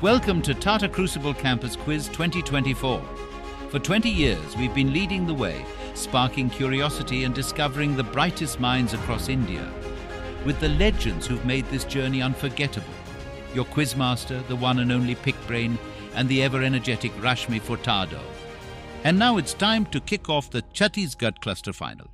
Welcome to Tata Crucible Campus Quiz 2024. For 20 years, we've been leading the way, sparking curiosity and discovering the brightest minds across India, with the legends who've made this journey unforgettable. Your quizmaster, the one and only Pick Brain, and the ever-energetic Rashmi Furtado. And now it's time to kick off the Chhattisgarh Cluster Final.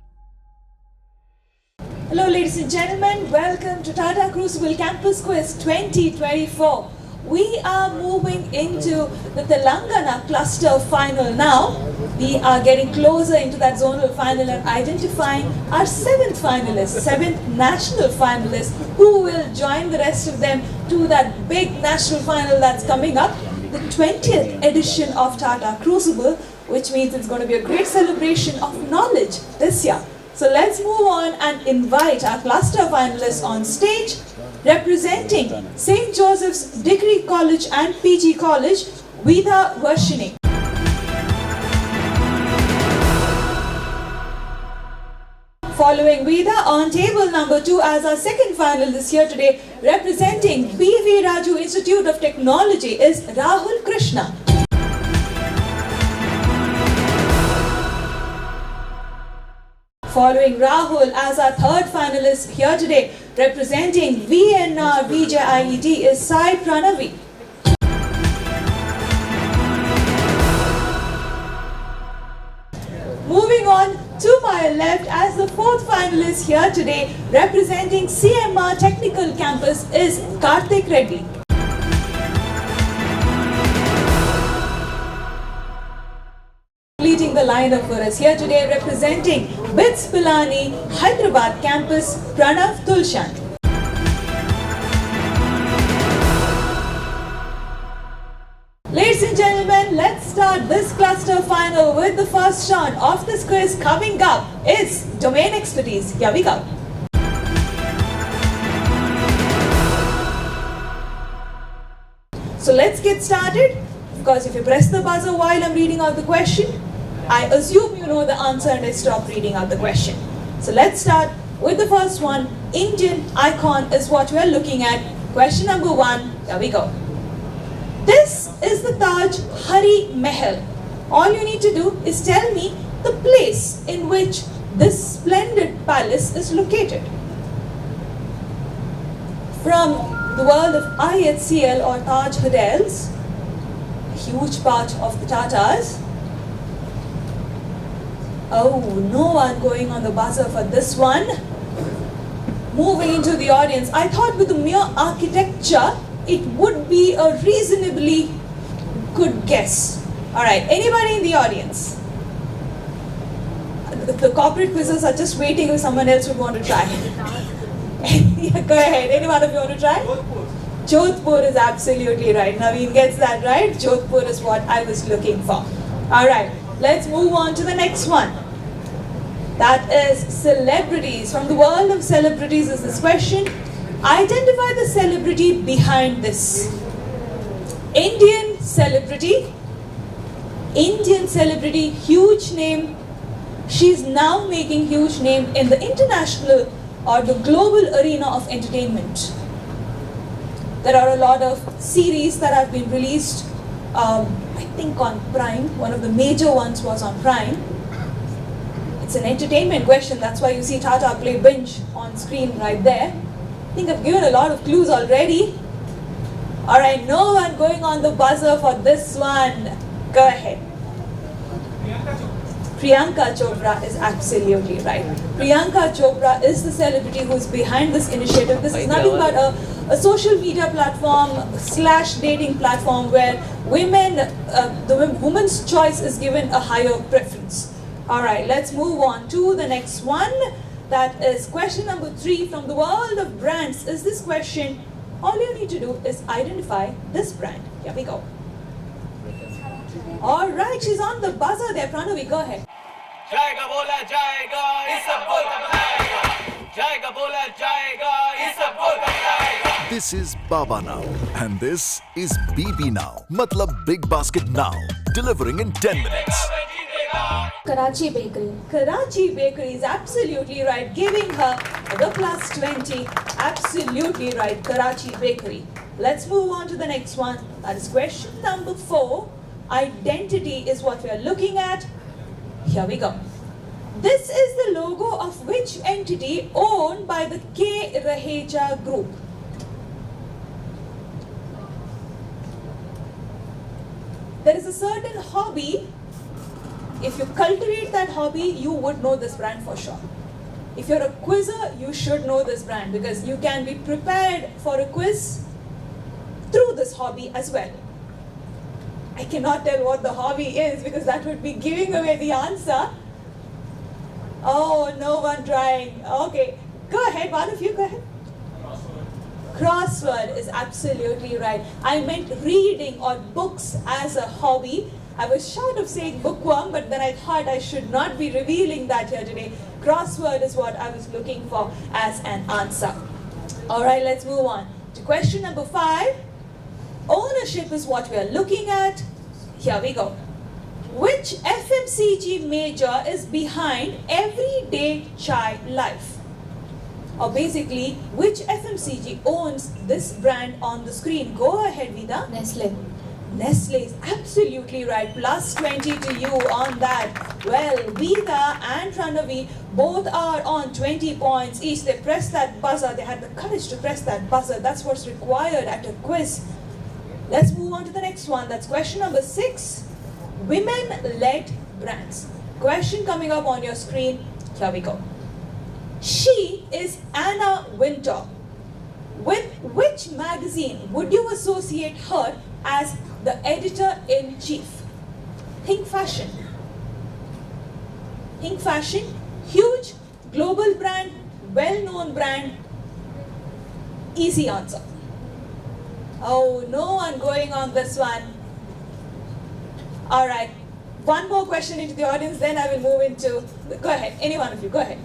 Hello ladies and gentlemen, welcome to Tata Crucible Campus Quiz 2024. We are moving into the Telangana Cluster Final now. We are getting closer into that zonal final and identifying our seventh national finalists who will join the rest of them to that big national final that's coming up, the 20th edition of Tata Crucible, which means it's going to be a great celebration of knowledge this year. So let's move on and invite our cluster finalists on stage. Representing St. Joseph's Degree College and PG College, Vida Varshini. Following Vida on table number 2 as our second finalist here today, representing B.V. Raju Institute of Technology is Rahul Krishna. Following Rahul as our third finalist here today, representing VNR Vijay IET is Sai Pranavi. Moving on to my left as the fourth finalist here today, representing CMR Technical Campus is Karthik Reddy. Completing the lineup for us here today, representing BITS Pilani Hyderabad Campus, Pranav Tulshan. Ladies and gentlemen, let's start this cluster final with the first shot of this quiz. Coming up is domain expertise. Here we go. So let's get started. Of course, if you press the buzzer while I'm reading out the question, I assume you know the answer and I stop reading out the question. So let's start with the first one. Indian icon is what we're looking at. Question number 1. Here we go. This is the Taj Hari Mahal. All you need to do is tell me the place in which this splendid palace is located. From the world of IHCL or Taj Hotels, a huge part of the Tatas. Oh, no one going on the buzzer for this one. Moving into the audience, I thought with the mere architecture, it would be a reasonably good guess. Alright, anybody in the audience? The corporate quizzes are just waiting if someone else would want to try. Yeah, go ahead, any one of you want to try? Jodhpur is absolutely right. Naveen gets that right. Jodhpur is what I was looking for. Alright, let's move on to the next one. That is celebrities. From the world of celebrities is this question. Identify the celebrity behind this. Indian celebrity, huge name. She's now making huge name in the international or the global arena of entertainment. There are a lot of series that have been released, I think on Prime. One of the major ones was on Prime. It's an entertainment question, that's why you see Tata Play Binge on screen right there. I think I've given a lot of clues already. Alright, no one going on the buzzer for this one. Go ahead. Priyanka Chopra is absolutely right. Priyanka Chopra is the celebrity who's behind this initiative. This is nothing but a social media platform / dating platform where women, the woman's choice is given a higher preference. Alright, let's move on to the next one. That is question number 3 from the world of brands. Is this question, all you need to do is identify this brand. Here we go. Alright, she's on the buzzer there. Pranavi, go ahead. Jayega bola jayega, ye sab bolta batayega. Jayega bola jayega, ye sab bolta batayega. This is Baba Now and this is BB Now. Matlab Big Basket Now. Delivering in 10 minutes. Karachi Bakery. Karachi Bakery is absolutely right, giving her the +20. Absolutely right, Karachi Bakery. Let's move on to the next one. That is question number 4. Identity is what we are looking at. Here we go. This is the logo of which entity owned by the K. Raheja Group? There is a certain hobby. If you cultivate that hobby, you would know this brand for sure. If you're a quizzer, you should know this brand because you can be prepared for a quiz through this hobby as well. I cannot tell what the hobby is because that would be giving away the answer. Oh, no one trying. Okay, go ahead, one of you, go ahead. Crossword is absolutely right. I meant reading or books as a hobby. I was short of saying bookworm, but then I thought I should not be revealing that here today. Crossword is what I was looking for as an answer. All right, let's move on to question number 5. Ownership is what we are looking at. Here we go. Which FMCG major is behind everyday chai life? Or basically, which FMCG owns this brand on the screen? Go ahead, Vida. Nestle. Nestle is absolutely right. Plus 20 to you on that. Well, Vida and Pranavi both are on 20 points each. They pressed that buzzer. They had the courage to press that buzzer. That's what's required at a quiz. Let's move on to the next one. That's question number 6. Women-led brands. Question coming up on your screen. Here we go. She is Anna Wintour. With which magazine would you associate her as the editor-in-chief? Think fashion. Think fashion. Huge global brand, well-known brand. Easy answer. Oh, no one going on this one. All right. One more question into the audience, then I will move into... Go ahead. Any one of you, go ahead.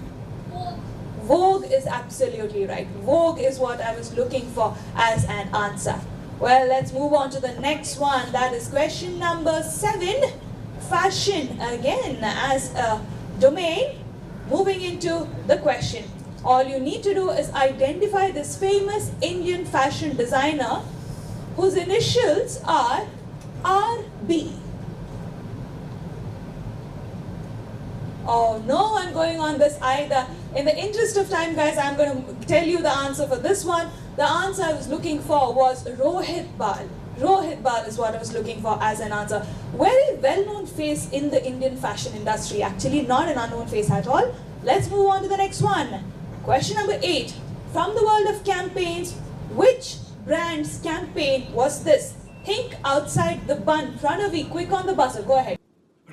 Vogue is absolutely right. Vogue is what I was looking for as an answer. Well, let's move on to the next one. That is question number 7. Fashion again as a domain. Moving into the question. All you need to do is identify this famous Indian fashion designer whose initials are RB. Oh, no one going on this either. In the interest of time, guys, I'm going to tell you the answer for this one. The answer I was looking for was Rohit Bal. Rohit Bal is what I was looking for as an answer. Very well-known face in the Indian fashion industry. Actually, not an unknown face at all. Let's move on to the next one. Question number 8. From the world of campaigns, which brand's campaign was this? Think outside the bun. Pranavi, quick on the buzzer. Go ahead.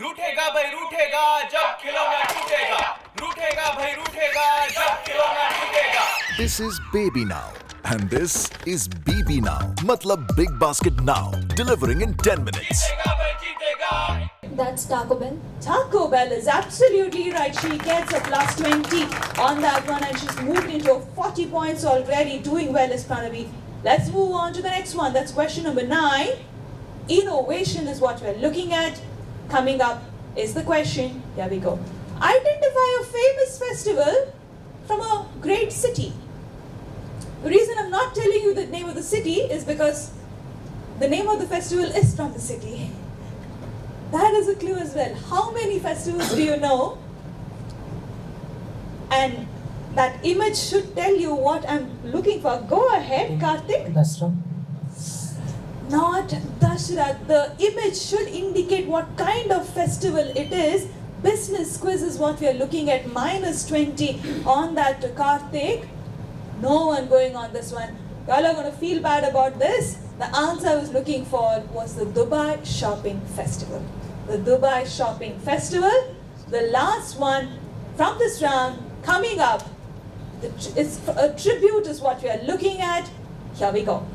रूठेगा भाई रूठेगा जब खिलौना टूटेगा रूठेगा भाई रूठेगा जब खिलौना टूटेगा This is Baby Now and this is BB Now. Matlab Big Basket Now, delivering in 10 minutes. जीतेगा भाई जीतेगा That's Taco Bell. Taco Bell is absolutely right. She gets a plus 20 on that one and she's moved into 40 points already. Doing well is Pranavi. Let's move on to the next one. That's question number 9. Innovation is what we're looking at. Coming up is the question. Here we go. Identify a famous festival from a great city. The reason I'm not telling you the name of the city is because the name of the festival is from the city. That is a clue as well. How many festivals do you know? And that image should tell you what I'm looking for. Go ahead, Karthik. Dasra. Not Dashra. The image should indicate what kind of festival it is. Business quiz is what we are looking at. Minus 20 on that, Karthik. No one going on this one. Y'all are going to feel bad about this. The answer I was looking for was the Dubai Shopping Festival. The Dubai Shopping Festival. The last one from this round coming up. It's a tribute is what we are looking at. Here we go.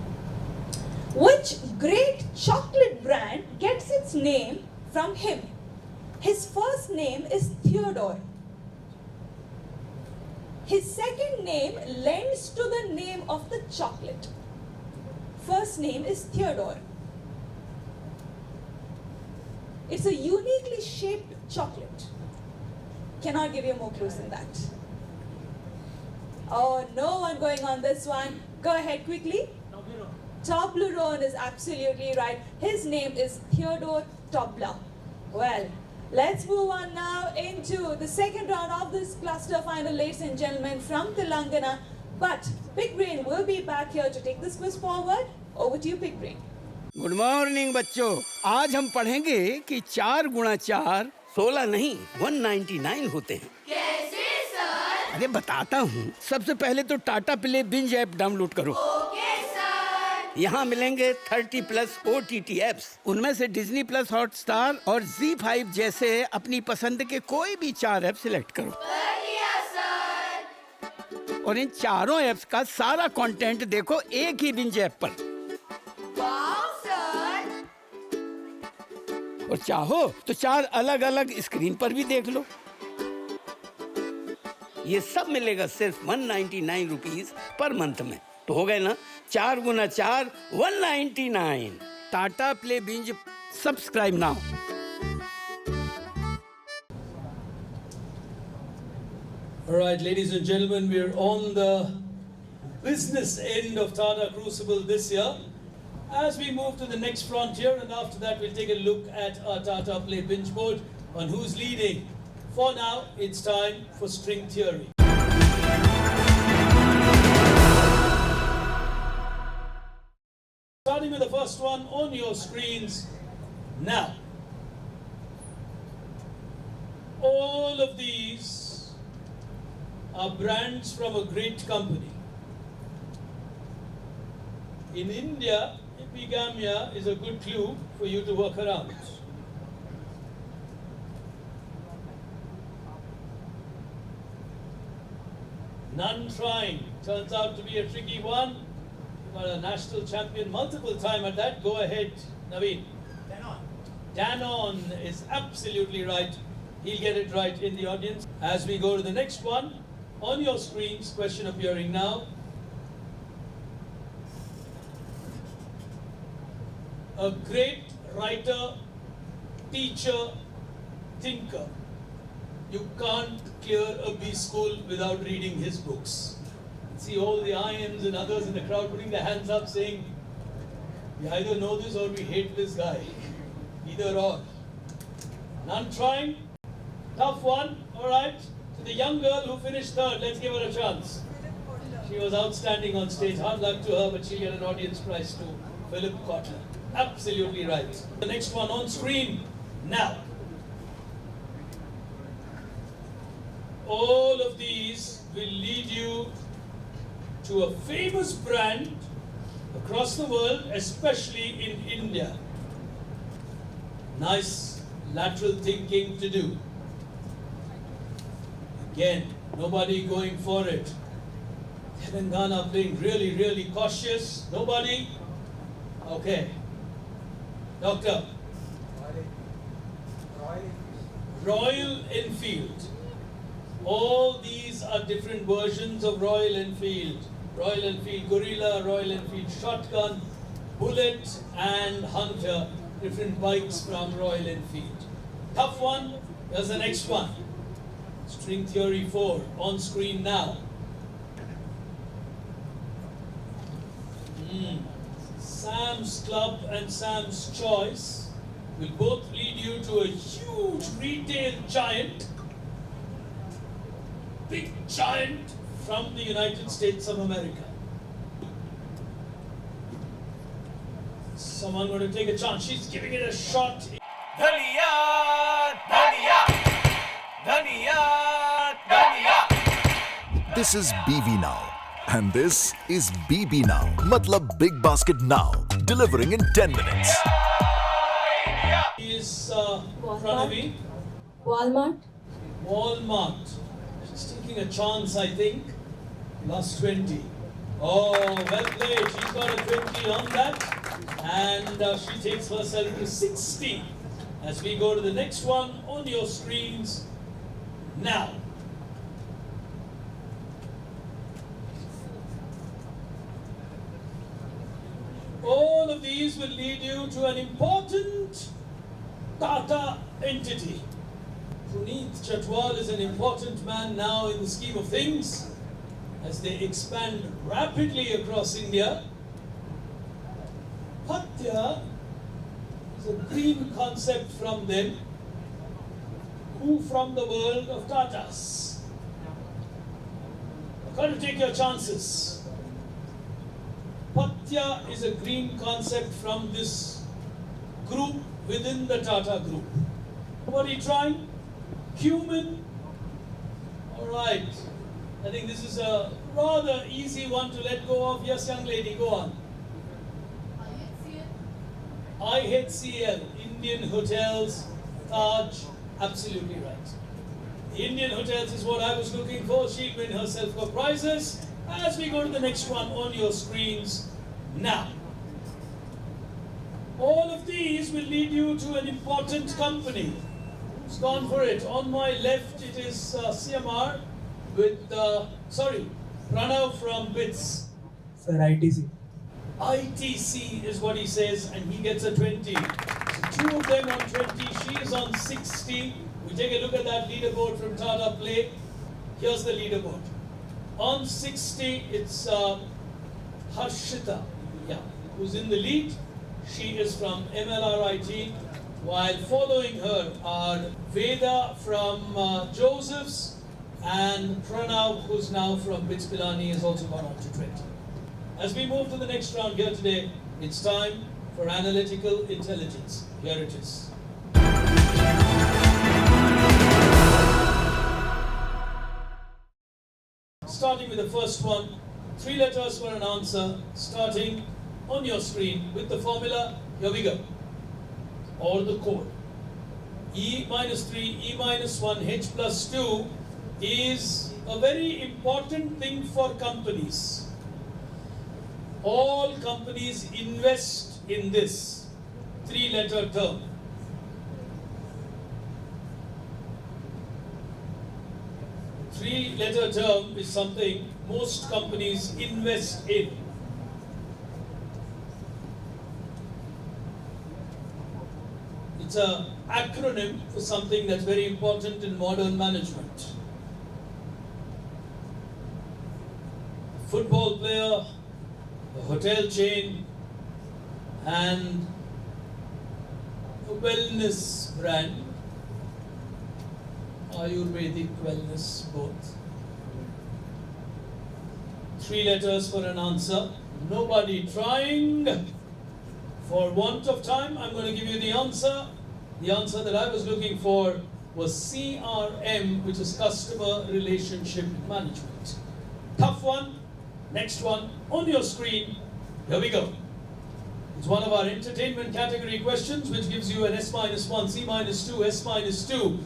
Which great chocolate brand gets its name from him? His first name is Theodore. His second name lends to the name of the chocolate. First name is Theodore. It's a uniquely shaped chocolate. Cannot give you more clues than that. Oh, no one going on this one. Go ahead quickly. Toblerone is absolutely right. His name is Theodore Tobler. Well, let's move on now into the second round of this cluster final, ladies and gentlemen, from Telangana. But Big Brain will be back here to take this quiz forward. Over to you, Big Brain. Good morning बच्चों, आज हम पढ़ेंगे कि 4 गुणा 4 16 नहीं 199 होते हैं। कैसे सर? अरे बताता हूँ। सबसे पहले तो Tata play binge app download करो। Okay sir. यहाँ मिलेंगे 30+ OTT ऐप्स। उनमें से डिज्नी प्लस, हॉटस्टार और Z5 जैसे अपनी पसंद के कोई भी 4 ऐप सिलेक्ट करो। बढ़िया सर। और इन चारों ऐप्स का सारा कंटेंट देखो एक ही बिंज ऐप पर। वाव सर। और चाहो तो 4 अलग अलग स्क्रीन पर भी देख लो। ये सब मिलेगा सिर्फ 199 रुपीज पर मंथ में। तो हो गए ना 4 गुना 4 199। Tata play binge subscribe now. All right, ladies and gentlemen, we're on the business end of Tata Crucible this year. As we move to the next frontier, and after that we'll take a look at our Tata Play binge board on who's leading. For now, it's time for string theory. Starting with the first one on your screens now. All of these are brands from a great company. In India, epigamia is a good clue for you to work around. None trying. Turns out to be a tricky one. You've got a national champion multiple time at that. Go ahead, Naveen. Danon is absolutely right. He'll get it right in the audience. As we go to the next one, on your screens, question appearing now. A great writer, teacher, thinker. You can't clear a B school without reading his books. See all the IMs and others in the crowd putting their hands up saying, we either know this or we hate this guy. Either or. None trying? Tough one, all right. To the young girl who finished third, let's give her a chance. She was outstanding on stage. Hard luck to her, but she'll get an audience prize too. Philip Kotler. Absolutely right. The next one on screen now. All of these will lead you to a famous brand across the world, especially in India. Nice lateral thinking to do. Again, nobody going for it. Telangana playing really, really cautious. Nobody? Okay. Doctor. Royal Enfield. All these are different versions of Royal Enfield. Royal Enfield Gorilla, Royal Enfield Shotgun, Bullet and Hunter. Different bikes from Royal Enfield. Tough one. Here's the next one. String Theory 4 on screen now. Sam's Club and Sam's Choice will both lead you to a huge retail giant, big giant from the United States of America. Someone going to take a chance. She's giving it a shot. Dhaniya, Dhaniya, Dhaniya, Dhaniya. This is BV Now. And this is BB Now. Matlab Big Basket Now. Delivering in 10 minutes. He is Pranavi. Walmart. Walmart. She's taking a chance, I think. Plus 20. Oh, well played. She's got a 20 on that. And she takes herself to 60. As we go to the next one on your screens now. All of these will lead you to an important Tata entity. Puneet Chhatwal is an important man now in the scheme of things as they expand rapidly across India. Patya is a green concept from them. Who from the world of Tatas? You've got to take your chances. Patya is a green concept from this group within the Tata group. What are you trying? Cumin? Alright. I think this is a rather easy one to let go of. Yes, young lady, go on. IHCL, Indian Hotels, Taj, absolutely right. The Indian Hotels is what I was looking for. She'll win herself for prizes. As we go to the next one on your screens now. All of these will lead you to an important company. Who's gone for it? On my left, it is CMR with, Pranav from BITS. Sir, ITC. ITC is what he says, and he gets a 20. So two of them on 20, she is on 60. We take a look at that leaderboard from Tata Play. Here's the leaderboard. On 60, it's Harshita, who's in the lead. She is from MLRIT, while following her are Veda from Joseph's, and Pranav, who's now from BITS Pilani, has also gone on to 20. As we move to the next round here today, it's time for analytical intelligence. Here it is. Starting with the first one, 3 letters for an answer, starting on your screen with the formula. Here we go. Or the code. E minus 3, E minus 1, H plus 2 is a very important thing for companies. All companies invest in this 3-letter term. Three-letter term is something most companies invest in. It's an acronym for something that's very important in modern management. A football player, a hotel chain, and a wellness brand. Ayurvedic wellness, both. 3 letters for an answer. Nobody trying. For want of time, I'm going to give you the answer. The answer that I was looking for was CRM, which is Customer Relationship Management. Tough one. Next one on your screen. Here we go. It's one of our entertainment category questions, which gives you an S-1, C-2, S-2,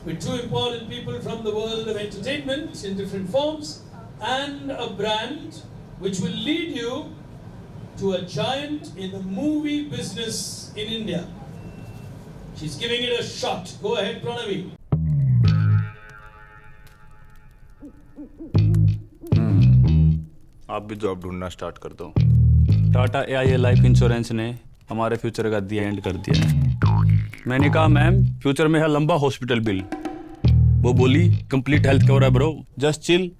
with 2 important people from the world of entertainment in different forms, and a brand which will lead you to a giant in the movie business in India. She's giving it a shot. Go ahead, Pranavi. आप भी job ढूंढना start कर दो। Tata AIA life insurance ने हमारे future का दी and कर दिया है। मैंने कहा मैम फ्यूचर में है लंबा हॉस्पिटल बिल। वो बोली कंप्लीट हेल्थ कवर है ब्रो, जस्ट चिल।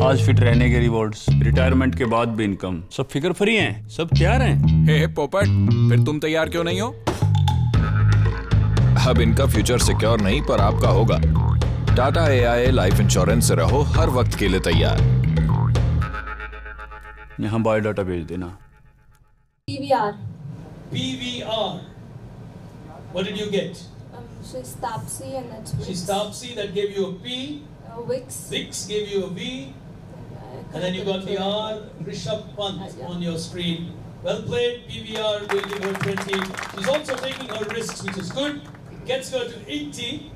आज फिट रहने के रिवॉर्ड्स, रिटायरमेंट के बाद भी इनकम, सब फिकर फ्री हैं, सब तैयार हैं। हे पोपट, फिर तुम तैयार क्यों नहीं हो? अब इनका फ्यूचर सिक्योर नहीं पर आपका होगा। टाटा एआईए लाइफ इंश्योरेंस से रहो हर वक्त के लिए तैयार। यहाँ बायोडाटा भेज देना। PVR. PVR. What did you get? She's Tapsi and that's Vix. She's Tapsi, that gave you a P. Vix. Vix gave you a V. And then you got the R, Rishabh Pant on your screen. Well played, PVR will give her 20. She's also taking her risks, which is good. It gets her to 80.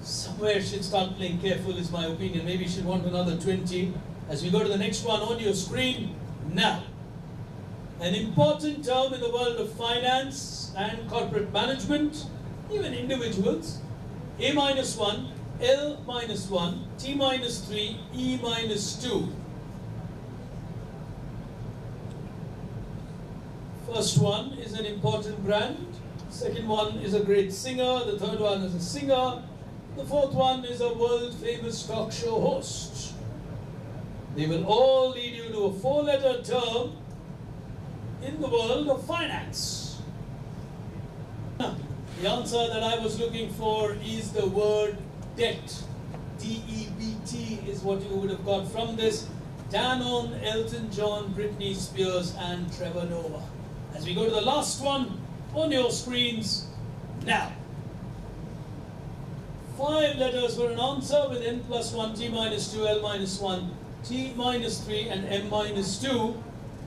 Somewhere she'll start playing careful is my opinion. Maybe she'll want another 20. As we go to the next one on your screen now. An important term in the world of finance and corporate management, even individuals. A-1, L-1, T-3, E-2. First one is an important brand. Second one is a great singer. The third one is a singer. The fourth one is a world-famous talk show host. They will all lead you to a 4-letter term in the world of finance? The answer that I was looking for is the word debt. D-E-B-T is what you would have got from this. Danone, Elton John, Britney Spears and Trevor Noah. As we go to the last one on your screens now. 5 letters for an answer with n plus 1, t minus 2, l minus 1, t minus 3 and m minus 2,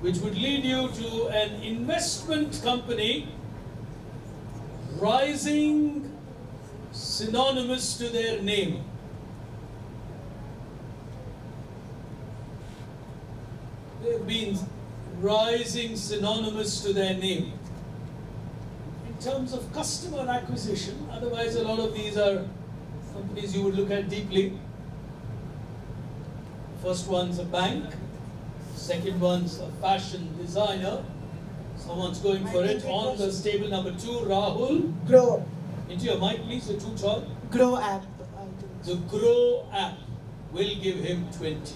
which would lead you to an investment company rising synonymous to their name. They've been rising synonymous to their name. In terms of customer acquisition, otherwise a lot of these are companies you would look at deeply. First one's a bank, second one's a fashion designer. Someone's going for it on the table number 2, Rahul. Grow. Into your mic, please, you're too tall. Grow app. The Grow app will give him 20.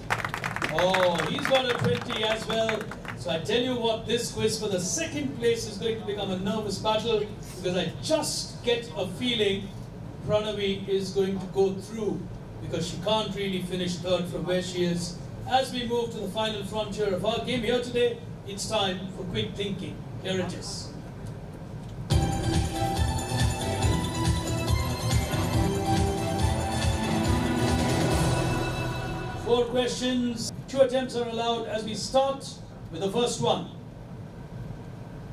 Oh, he's got a 20 as well. So I tell you what, this quiz for the second place is going to become a nervous battle, because I just get a feeling Pranavi is going to go through, because she can't really finish third from where she is. As we move to the final frontier of our game here today, it's time for quick thinking. Here it is. Four questions, 2 attempts are allowed as we start with the first one.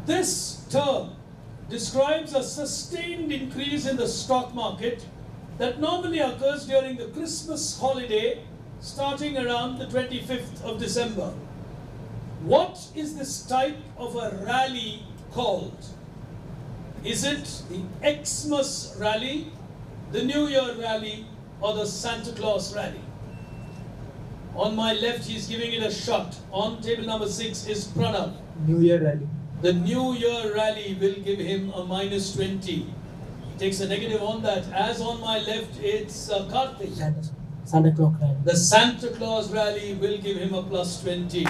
This term describes a sustained increase in the stock market that normally occurs during the Christmas holiday starting around the 25th of December. What is this type of a rally called? Is it the Xmas rally, the New Year rally, or the Santa Claus rally? On my left, he's giving it a shot. On table number 6 is Pranav. New Year rally. The New Year rally will give him a minus 20. He takes a negative on that. As on my left, it's Karthik. Santa Claus rally. The Santa Claus rally will give him a plus 20.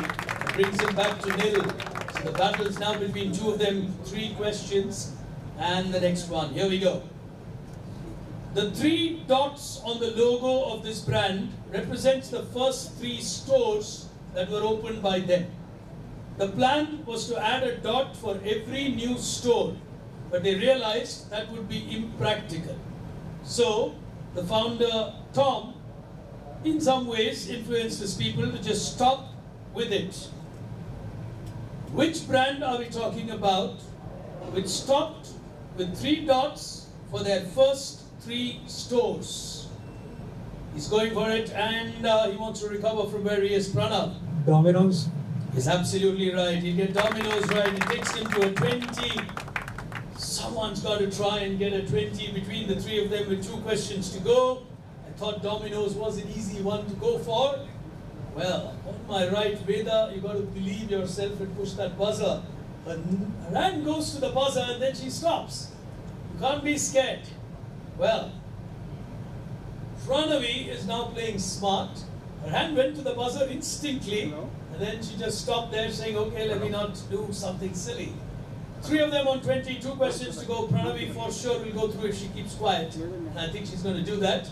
Brings him back to nil. So the battle is now between 2 of them. 3 questions. And the next one. Here we go. The 3 dots on the logo of this brand represents the first 3 stores that were opened by them. The plan was to add a dot for every new store, but they realized that would be impractical. So the founder, Tom, in some ways influenced his people to just stop with it. Which brand are we talking about which stopped with 3 dots for their first 3 stores? He's going for it, and he wants to recover from where he is. Pranav. Domino's. He's absolutely right. He'll get Domino's right. It takes him to a 20. Someone's got to try and get a 20 between the 3 of them with 2 questions to go. I thought Domino's was an easy one to go for. Well, on my right, Veda, you got to believe yourself and push that buzzer. Her hand goes to the buzzer and then she stops. You can't be scared. Well, Pranavi is now playing smart. Her hand went to the buzzer instantly, and then she just stopped there saying, okay, let me not do something silly. 3 of them on 20, 2 questions to go. Pranavi for sure will go through if she keeps quiet, and I think she's going to do that.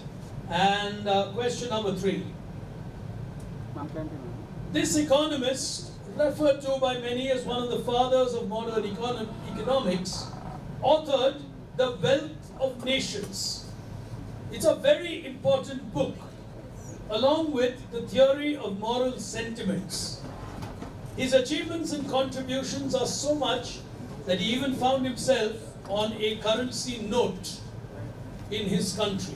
And question number 3. This economist, referred to by many as one of the fathers of modern economics, authored The Wealth of Nations. It's a very important book, along with the theory of moral sentiments. His achievements and contributions are so much that he even found himself on a currency note in his country.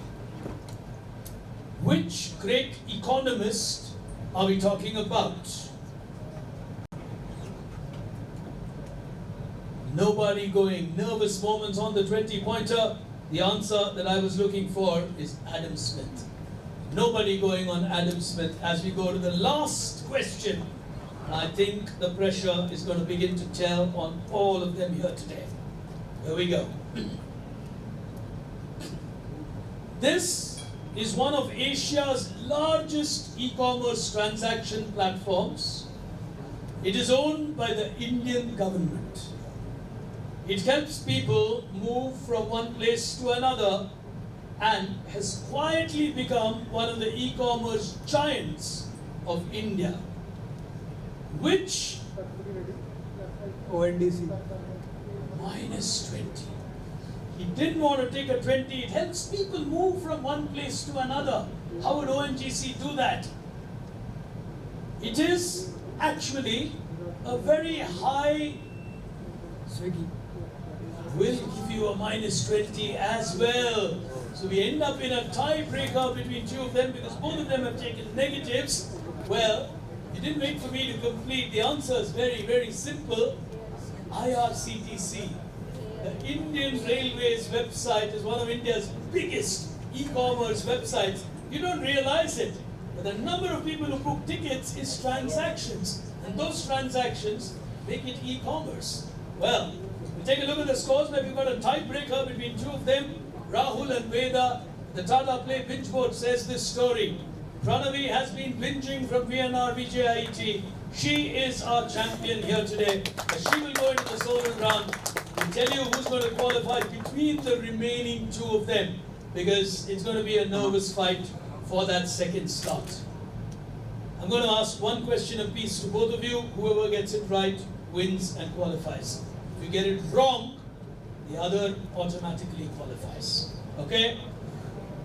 Which great economist are we talking about? Nobody going. Nervous moments on the 20-pointer. The answer that I was looking for is Adam Smith. Nobody going on Adam Smith as we go to the last question. I think the pressure is going to begin to tell on all of them here today. Here we go. This is one of Asia's largest e-commerce transaction platforms, It is owned by the Indian government. It helps people move from one place to another and has quietly become one of the e-commerce giants of India. Which ONDC. minus 20. He didn't want to take a 20. It helps people move from one place to another. How would ONGC do that? It is actually a very high. Swiggy. Will give you a minus 20 as well. So we end up in a tiebreaker between two of them because both of them have taken negatives. Well, you didn't wait for me to complete. The answer is very, very simple. IRCTC. The Indian Railways website is one of India's biggest e-commerce websites. You don't realize it, but the number of people who book tickets is transactions, and those transactions make it e-commerce. Well, we'll take a look at the scores. Now we've got a tiebreaker between two of them, Rahul and Veda. The Tata Play binge board says this story. Pranavi has been binging from VNR VJIT. She is our champion here today. She will go into the zonal round. We'll tell you who's going to qualify between the remaining two of them, because it's going to be a nervous fight for that second slot. I'm going to ask one question apiece to both of you. Whoever gets it right wins and qualifies. If you get it wrong, the other automatically qualifies. Okay?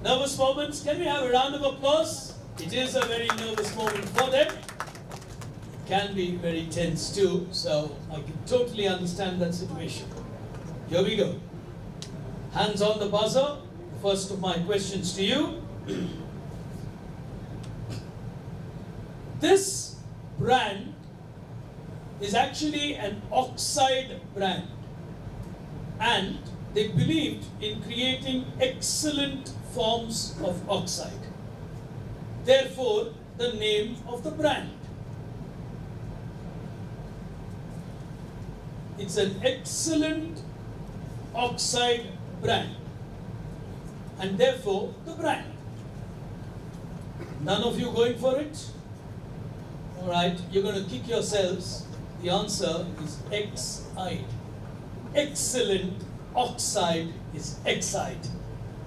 Nervous moments. Can we have a round of applause? It is a very nervous moment for them. It can be very tense too, so I can totally understand that situation. Here we go. Hands on the buzzer. First of my questions to you. This brand is actually an oxide brand, and they believed in creating excellent forms of oxide. Therefore, the name of the brand. It's an excellent oxide brand, and therefore the brand. None of you going for it? All right, you're going to kick yourselves. The answer is X-ide. Excellent oxide is X-ide.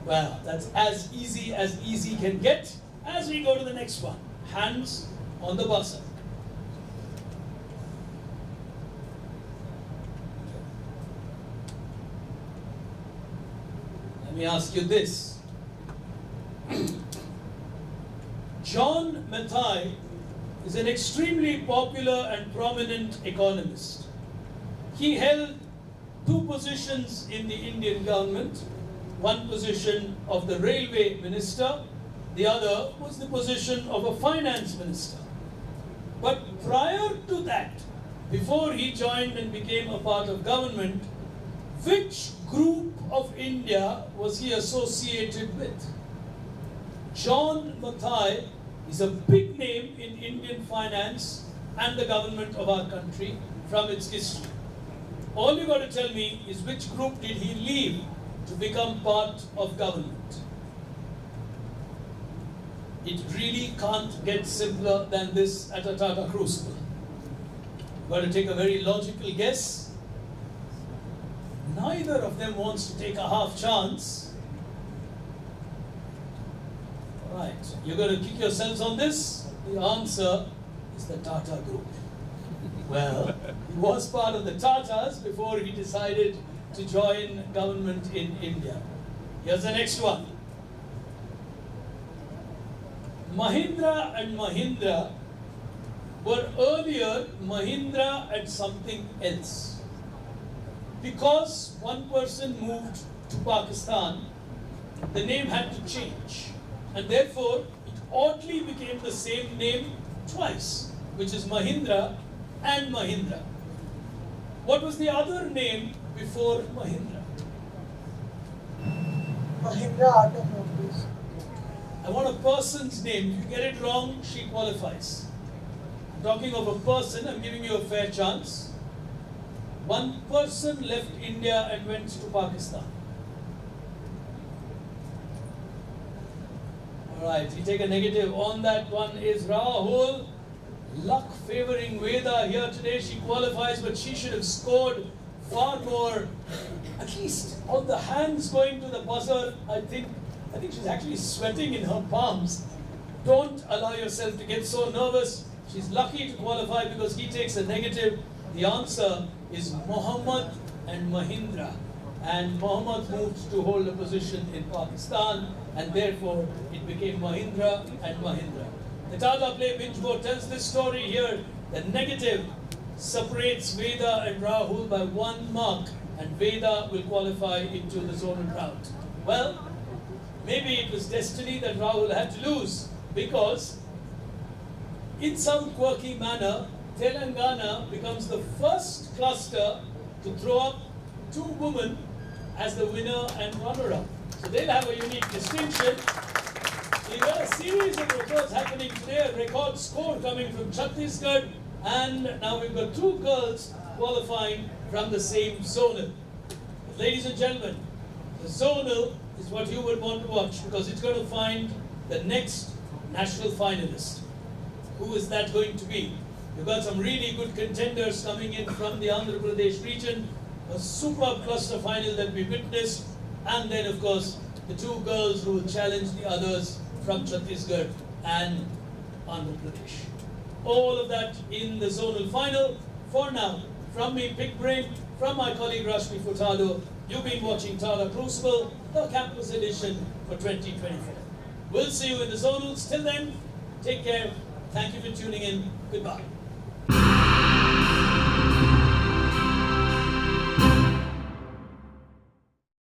Well, that's as easy can get. As we go to the next one, hands on the buzzer. Let me ask you this. John Mathai is an extremely popular and prominent economist. He held two positions in the Indian government, one position of the railway minister, the other was the position of a finance minister. But prior to that, before he joined and became a part of government, which group of India was he associated with? John Mathai is a big name in Indian finance and the government of our country from its history. All you got to tell me is which group did he leave to become part of government? It really can't get simpler than this at a Tata Crucible. You've got to take a very logical guess. Neither of them wants to take a half chance. All right, you're going to kick yourselves on this. The answer is the Tata Group. Well, he was part of the Tatas before he decided to join government in India. Here's the next one. Mahindra and Mahindra were earlier Mahindra and something else. Because one person moved to Pakistan, the name had to change. And therefore, it oddly became the same name twice, which is Mahindra and Mahindra. What was the other name before Mahindra? Mahindra Automobiles. I want a person's name. If you get it wrong, she qualifies. I'm talking of a person. I'm giving you a fair chance. One person left India and went to Pakistan. All right, you take a negative on that one is Rahul. luck favoring Veda here today. She qualifies, but she should have scored far more. At least on the hands going to the buzzer, I think she's actually sweating in her palms. Don't allow yourself to get so nervous. She's lucky to qualify because he takes a negative. The answer is Mohammed and Mahindra. And Mohammed moved to hold a position in Pakistan, and therefore it became Mahindra and Mahindra. The Tata Play binge board tells this story here. The negative separates Veda and Rahul by 1 mark, and Veda will qualify into the zonal round. Well, maybe it was destiny that Rahul had to lose, because in some quirky manner, Telangana becomes the first cluster to throw up 2 women as the winner and runner-up. So they'll have a unique distinction. We've got a series of records happening today, a record score coming from Chhattisgarh, and now we've got 2 girls qualifying from the same zonal. But ladies and gentlemen, the zonal is what you would want to watch, because it's going to find the next national finalist. Who is that going to be? We've got some really good contenders coming in from the Andhra Pradesh region, a superb cluster final that we witnessed, and then of course the 2 girls who will challenge the others from Chhattisgarh and Andhra Pradesh. All of that in the zonal final. For now, from me, Big Brain, from my colleague Rashmi Furtado, you've been watching Tata Crucible, the campus edition for 2024. We'll see you in the zonals. Till then, take care. Thank you for tuning in. Goodbye.